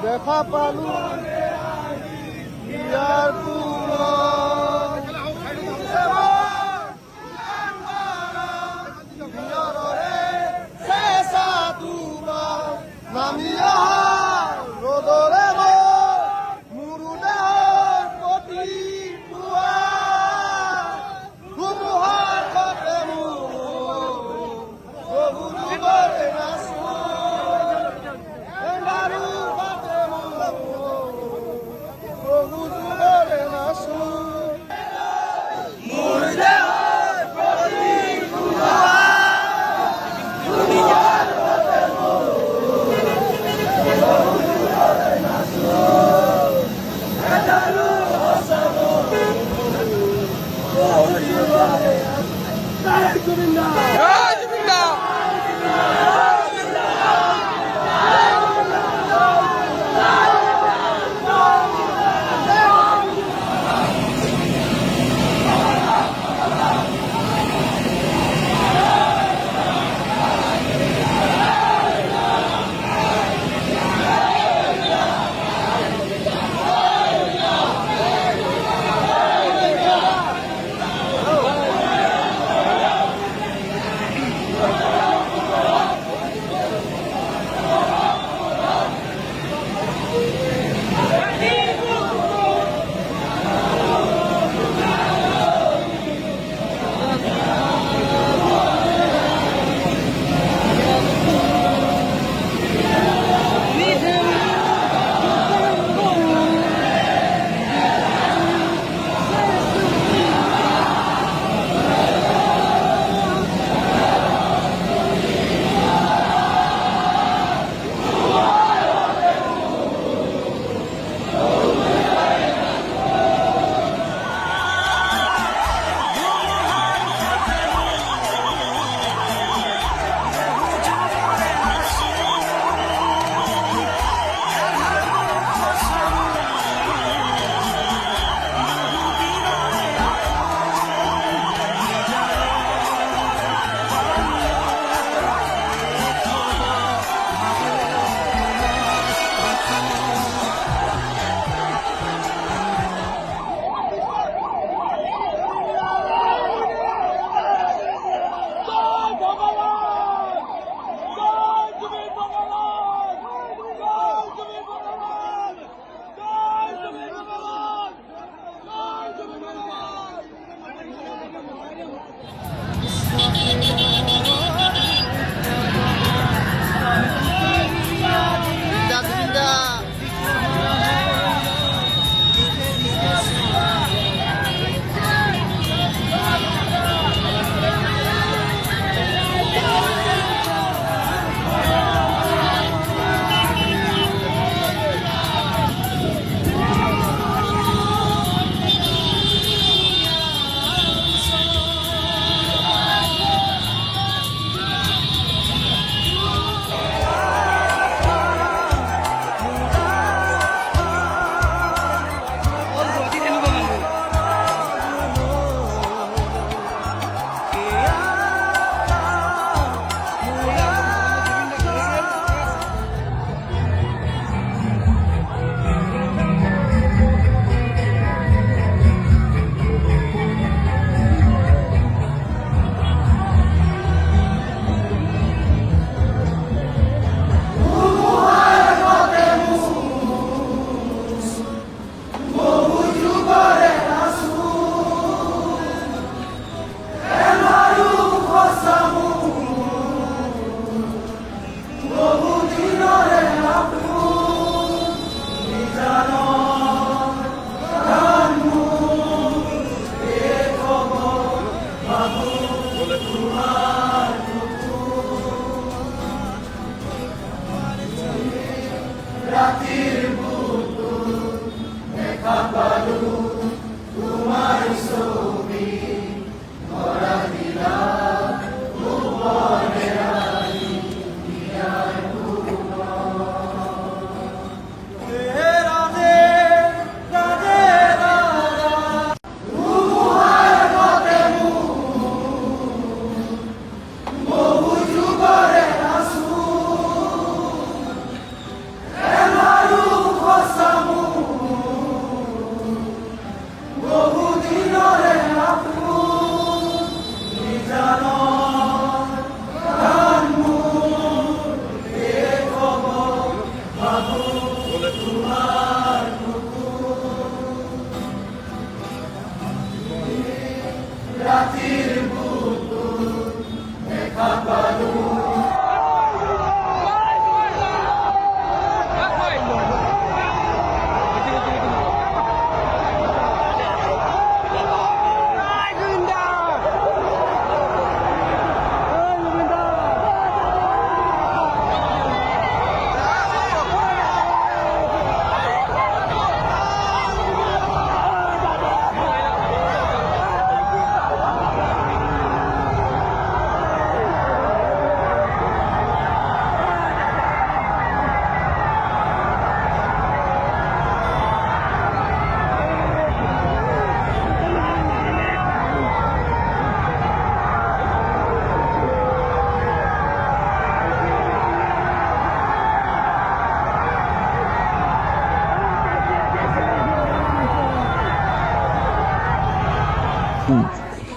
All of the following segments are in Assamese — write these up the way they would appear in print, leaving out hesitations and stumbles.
দেখা পালু ইয়াৰ নামিয়া ৰোদৰে মুৰুদে পতি ধুমুহাৰ ঘটে বহুৰু কৰে নাচু এন্ডাৰু ঘটে বহুৰু কৰে নাচু মুৰুদে পতি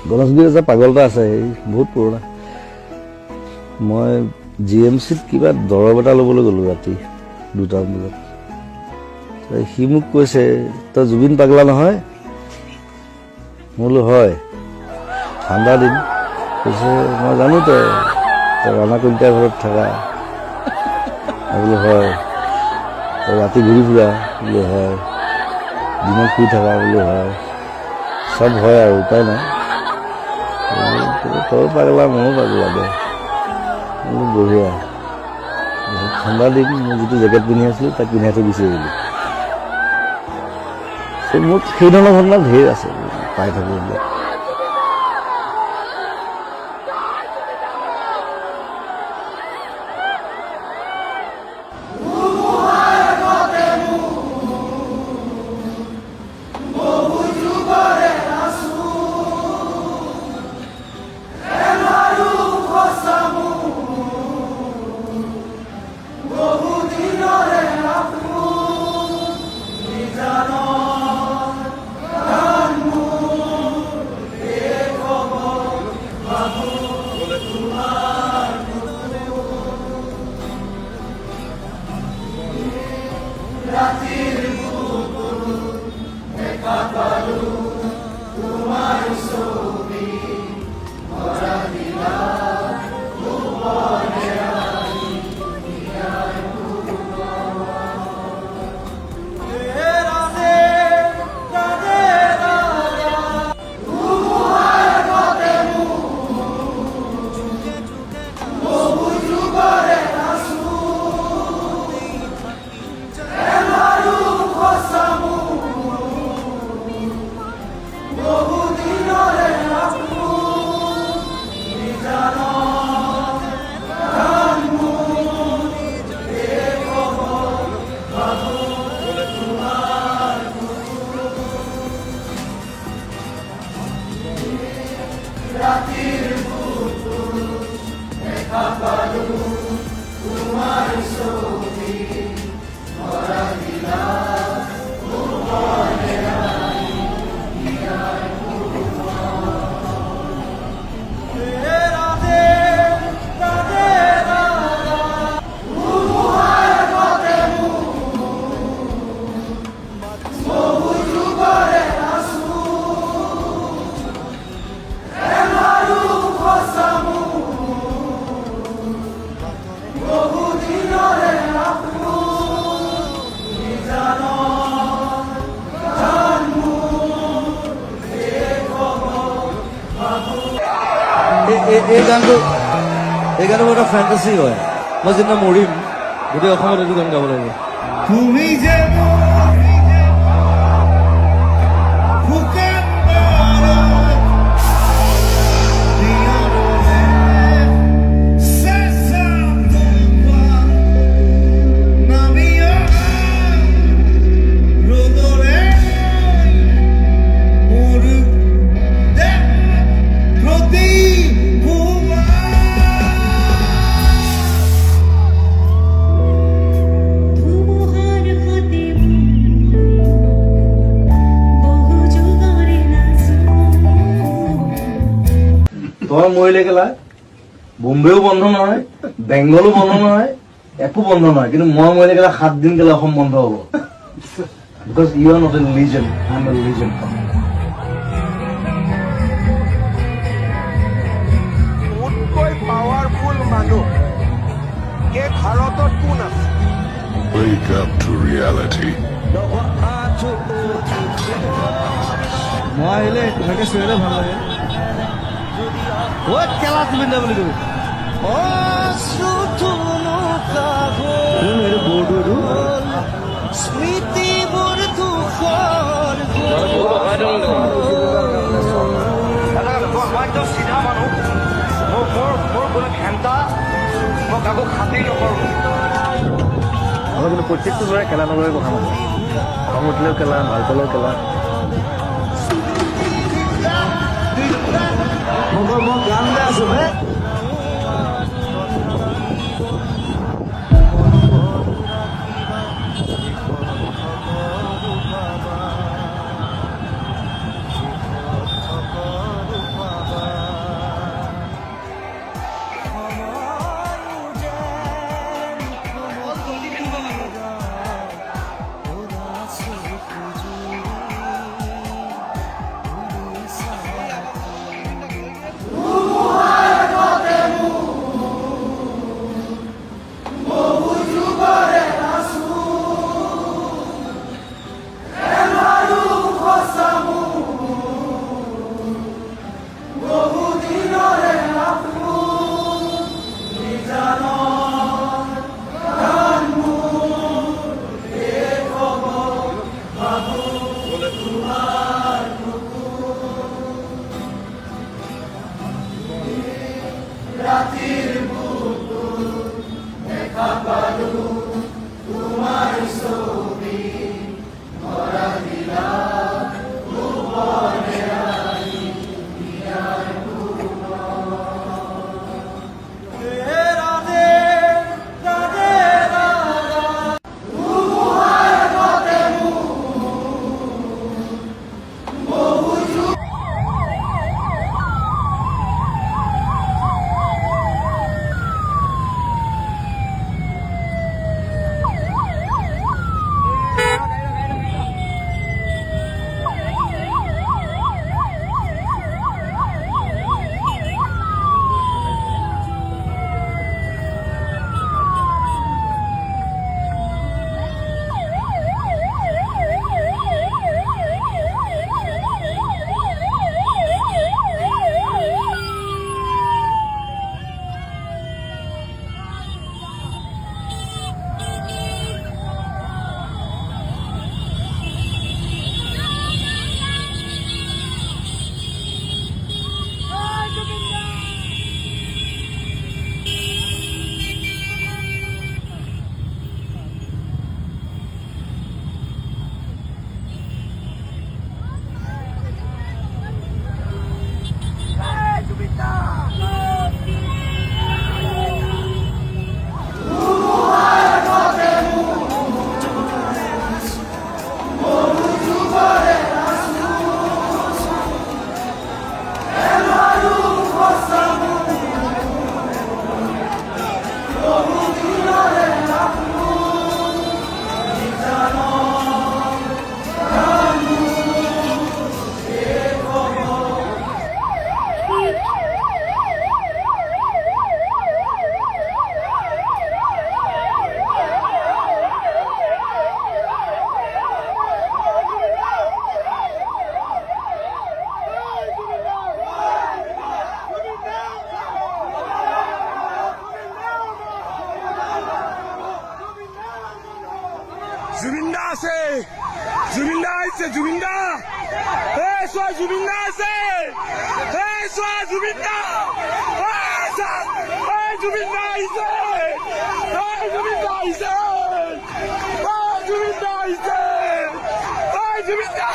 গণেশগুৰিত এটা পাগল এটা আছে, বহুত পুৰণা। মই GMCত কিবা দৰৱ এটা ল'বলৈ গ'লোঁ ৰাতি 2টামান বজাত। সি মোক কৈছে, তই জুবিন পাগলা নহয়? মই বোলো হয়। ঠাণ্ডা দিন। কৈছে, মই জানো তই ৰাণা কলিতাৰ ঘৰত থাকা। মই বোলো হয়। তই ৰাতি ঘূৰি ফুৰা? বোলো হয়। দিনত শুই থাকা? বোলো হয়। চব হয় আৰু উপায় নাই। তই পাগলা, ময়ো পাগলা দে। বঢ়িয়া। ঠাণ্ডা দিন, মই যিটো জেকেট পিন্ধি আছিলোঁ তাক পিন্ধাই থৈ গুচি আহিলোঁ। মোৰ সেই ধৰণৰ ঘটনা ঢেৰ আছে, পাই থাকোঁ এইবিলাক। এই গানটো মোৰ এটা ফেণ্টাচি হয়। মই যেতিয়া মৰিম গোটেই অসমত এইটো গান গাব লাগিব। তুমি যে তই মৰিলে কেলা বোম্বেও বন্ধ নহয়, বেংগলো বন্ধ নহয়, একো বন্ধ নহয়। কিন্তু মই মৰিলে কেলা 7 দিন কেলা অসম বন্ধ হ'ব। Because you are not a legend, I am a legend. reality. মই আহিলে তোমাকে চিঞৰিলে ভাল লাগে অ' কেলা তুমি দে বুলি কবি স্মৃতিবোৰ তুষাৰ মই একদম চিধা মানুহ মোৰ কোনো ঘেণ্টা মই কাকো খাতিৰ নকৰোঁ মই কিন্তু প্ৰত্যেকটো ল'ৰাই খেলা নকৰে কথা মানে খং উঠিলেও খেলা ভাল পালেও খেলা মই গান গাই আছো হে জুবিনদা আছে জুবিনদা আহিছে জুবিনদা এই চোৱা জুবিনদা আছে এই চোৱা জুবিনদা এই জুবিনদা আহিছে এই জুবিনদা আহিছে এই জুবিনদা আহিছে এই জুবিনদা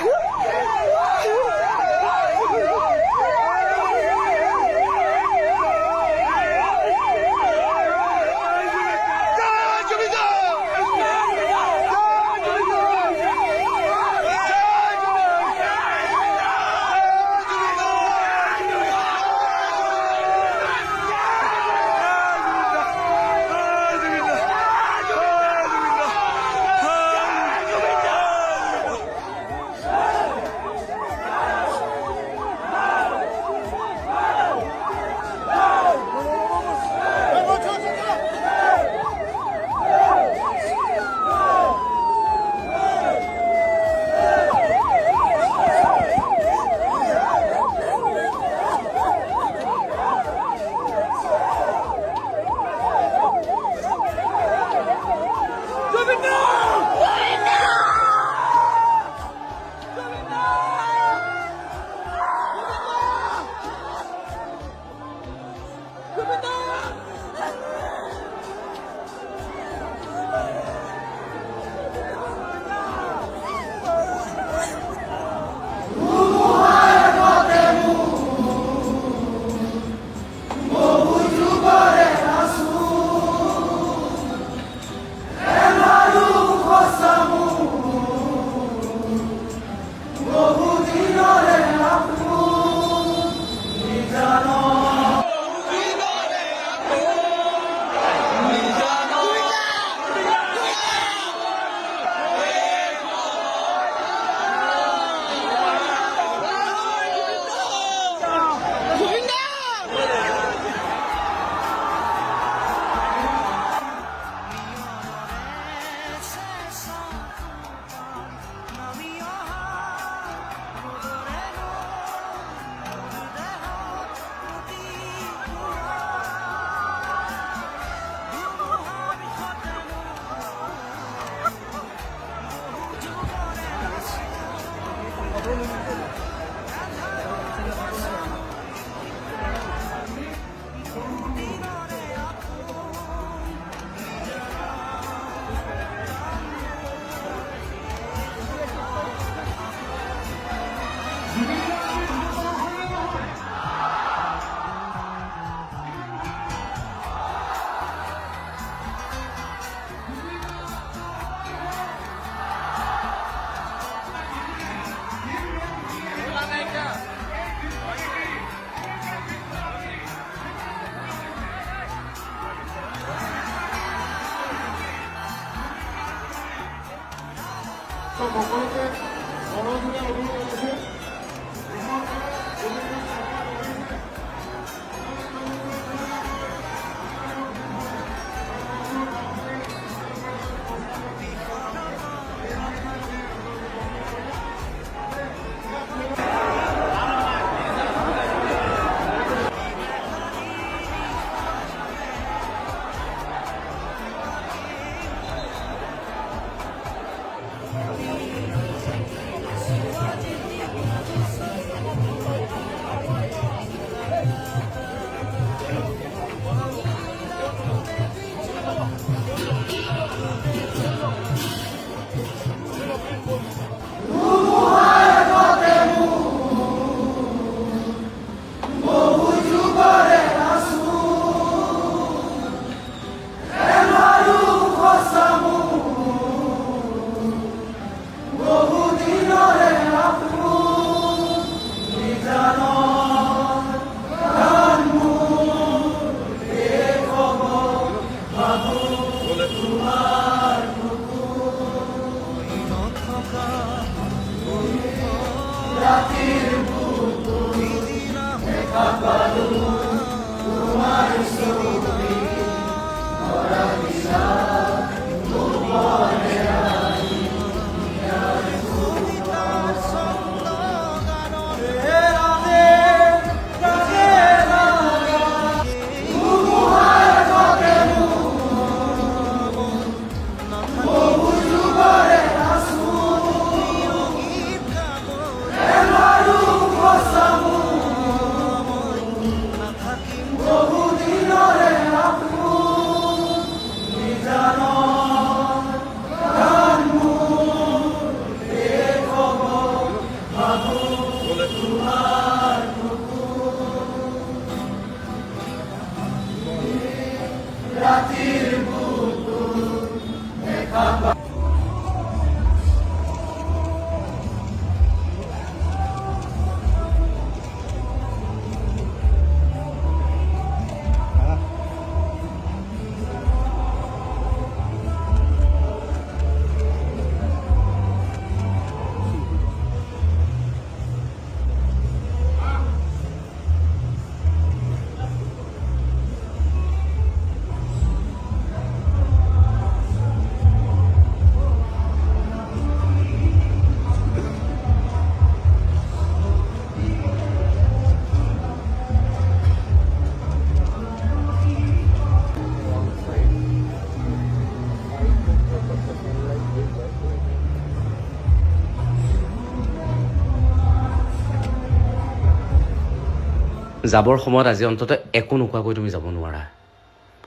যাবৰ সময়ত আজি অন্ততঃ একো নোকোৱাকৈ তুমি যাব নোৱাৰা।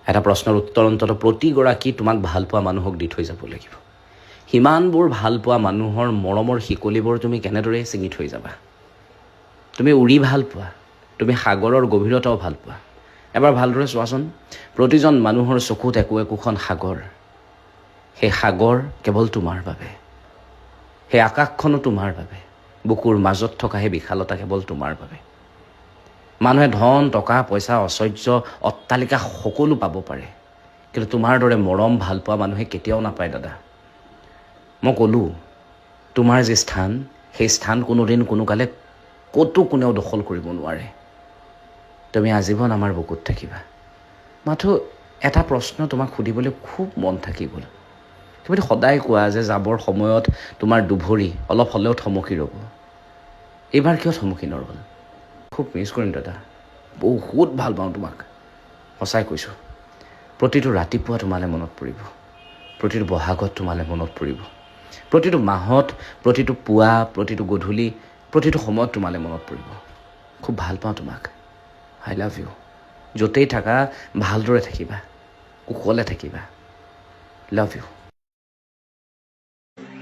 এটা প্ৰশ্নৰ উত্তৰ অন্ততঃ প্ৰতিগৰাকী তোমাক ভাল পোৱা মানুহক দি থৈ যাব লাগিব। সিমানবোৰ ভাল পোৱা মানুহৰ মৰমৰ শিকলিবোৰ তুমি কেনেদৰে ছিঙি থৈ যাবা? তুমি উৰি ভাল পোৱা, তুমি সাগৰৰ গভীৰতাও ভাল পোৱা। এবাৰ ভালদৰে চোৱাচোন, প্ৰতিজন মানুহৰ চকুত একো একোখন সাগৰ। সেই সাগৰ কেৱল তোমাৰ বাবে, সেই আকাশখনো তোমাৰ বাবে, বুকুৰ মাজত থকা সেই বিশালতা কেৱল তোমাৰ বাবে। মানুহে ধন, টকা, পইচা, ঐশ্বৰ্য, অট্টালিকা সকলো পাব পাৰে, কিন্তু তোমাৰ দৰে মৰম ভাল পোৱা মানুহে কেতিয়াও নাপায় দাদা। মই ক'লোঁ, তোমাৰ যি স্থান, সেই স্থান কোনোদিন কোনোকালে ক'তো কোনেও দখল কৰিব নোৱাৰে। তুমি আজীৱন আমাৰ বুকুত থাকিবা। মাথো এটা প্ৰশ্ন তোমাক সুধিবলৈ খুব মন থাকি গ'ল। তুমিতো সদায় কোৱা যে যাবৰ সময়ত তোমাৰ দুভৰি অলপ হ'লেও থমকি ৰ'ব। এইবাৰ কিয় থমকি নৰ'ল? খুব মিছ কৰিম দাদা, বহুত ভাল পাওঁ তোমাক, সঁচাই কৈছোঁ। প্ৰতিটো ৰাতিপুৱা তোমালৈ মনত পৰিব, প্ৰতিটো বহাগত তোমালৈ মনত পৰিব, প্ৰতিটো মাহত, প্ৰতিটো পুৱা, প্ৰতিটো গধূলি, প্ৰতিটো সময়ত তোমালৈ মনত পৰিব। খুব ভাল পাওঁ তোমাক। I love you. য'তেই থাকা ভালদৰে থাকিবা, কুশলে থাকিবা। Love you.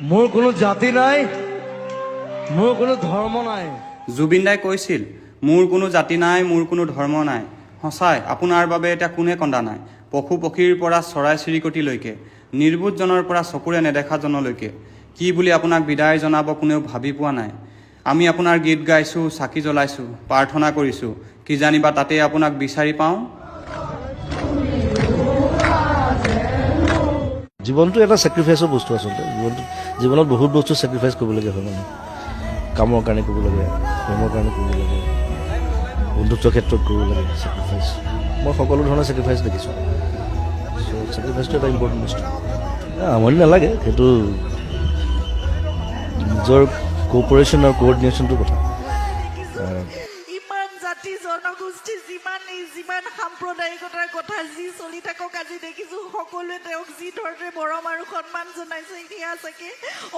মোৰ কোনো জাতি নাই, মোৰ কোনো ধৰ্ম নাই। জুবিন দাই কৈছিল, মোৰ কোনো জাতি নাই, মোৰ কোনো ধৰ্ম নাই। সঁচাই, আপোনাৰ বাবে এতিয়া কোনে কন্দা নাই? পশু পক্ষীৰ পৰা চৰাই চিৰিকটিলৈকে, নিৰ্বোধজনৰ পৰা চকুৰে নেদেখাজনলৈকে কি বুলি আপোনাক বিদায় জনাব কোনেও ভাবি পোৱা নাই। আমি আপোনাৰ গীত গাইছোঁ, চাকি জ্বলাইছোঁ, প্ৰাৰ্থনা কৰিছোঁ, কিজানিবা তাতেই আপোনাক বিচাৰি পাওঁ। জীৱনটো এটা ছেক্ৰিফাইচৰ বস্তু আচলতে। জীৱনত বহুত বস্তু ছেক্ৰিফাইচ কৰিবলগীয়া হয় মানে। কামৰ কাৰণে কৰিব লাগে, প্ৰেমৰ কাৰণে কৰিব লাগে, বন্ধুত্বৰ ক্ষেত্ৰত কৰিব লাগে ছেক্ৰিফাইচ। মই সকলো ধৰণৰ ছেক্ৰিফাইচ দেখিছোঁ। চ' ছেক্ৰিফাইচটো এটা ইম্পৰ্টেণ্ট বস্তু। আমনি নালাগে, সেইটো নিজৰ কোঅপাৰেশ্যন আৰু কোঅৰ্ডিনেশ্যনটোৰ কথা। ইমান জাতি জনগোষ্ঠী যিমান সাম্প্ৰদায়িকতাৰ কথা যি চলি থাকক, আজি দেখিছো সকলোৱে তেওঁক যি ধৰণে মৰম আৰু সন্মান জনাইছে। এতিয়া চাগে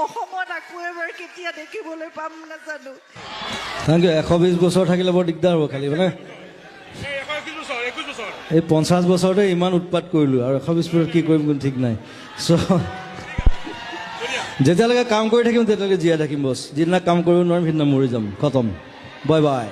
অসমত আকৌ এবাৰ কেতিয়া দেখিবলৈ পাম নাজানো। Thank U. 120 বছৰ থাকিলে বৰ দিগদাৰ হ'ব খালি মানে। এই 50 বছৰতে ইমান উৎপাত কৰিলোঁ আৰু 120 বছৰত কি কৰিম কোনো ঠিক নাই। চ' যেতিয়ালৈকে কাম কৰি থাকিম তেতিয়ালৈকে জীয়াই থাকিম বছ। যিদিনা কাম কৰিব নোৱাৰিম সেইদিনা মৰি যাম, খতম। Bye bye.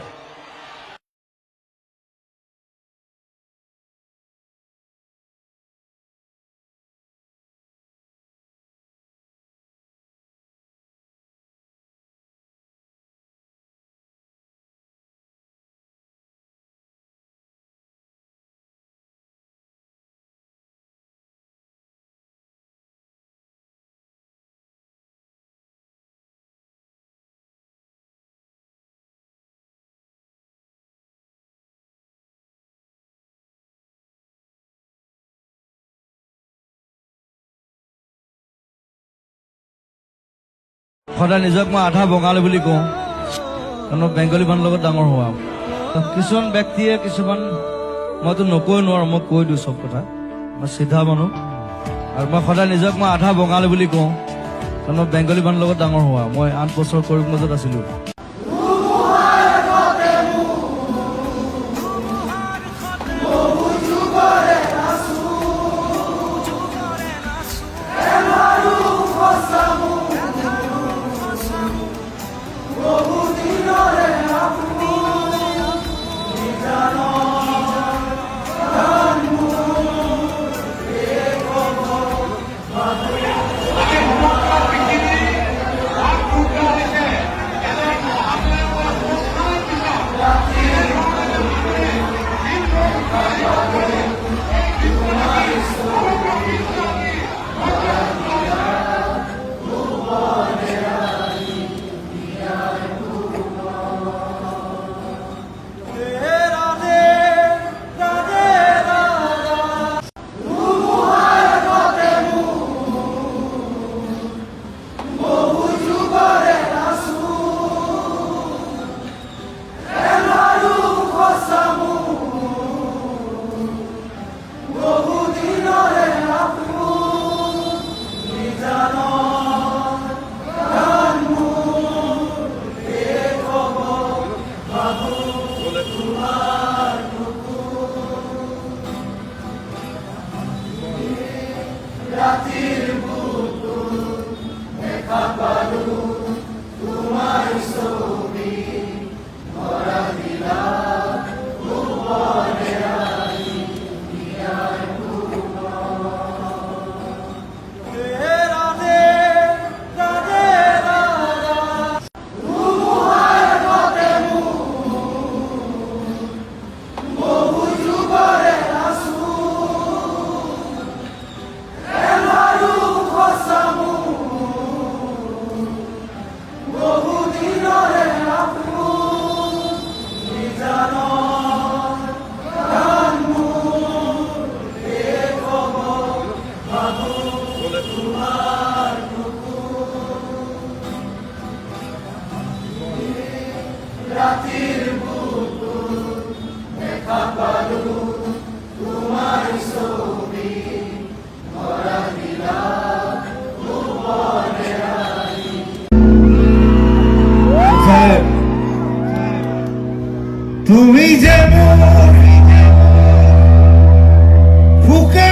সদায় নিজক মই আধা বঙালী বুলি কওঁ, কাৰণ বেংগলী মানুহৰ লগত ডাঙৰ হোৱা। কিছুমান ব্যক্তিয়ে মইতো নকৈ নোৱাৰোঁ, মই কৈ দিওঁ চব কথা। মই চিধা মানুহ আৰু মই সদায় নিজক মই আধা বঙালী বুলি কওঁ, কাৰণ বেংগলী মানুহৰ লগত ডাঙৰ হোৱা। মই 8 বছৰ কৰিমগঞ্জত আছিলোঁ। তুমি যে মোৰ ফুকা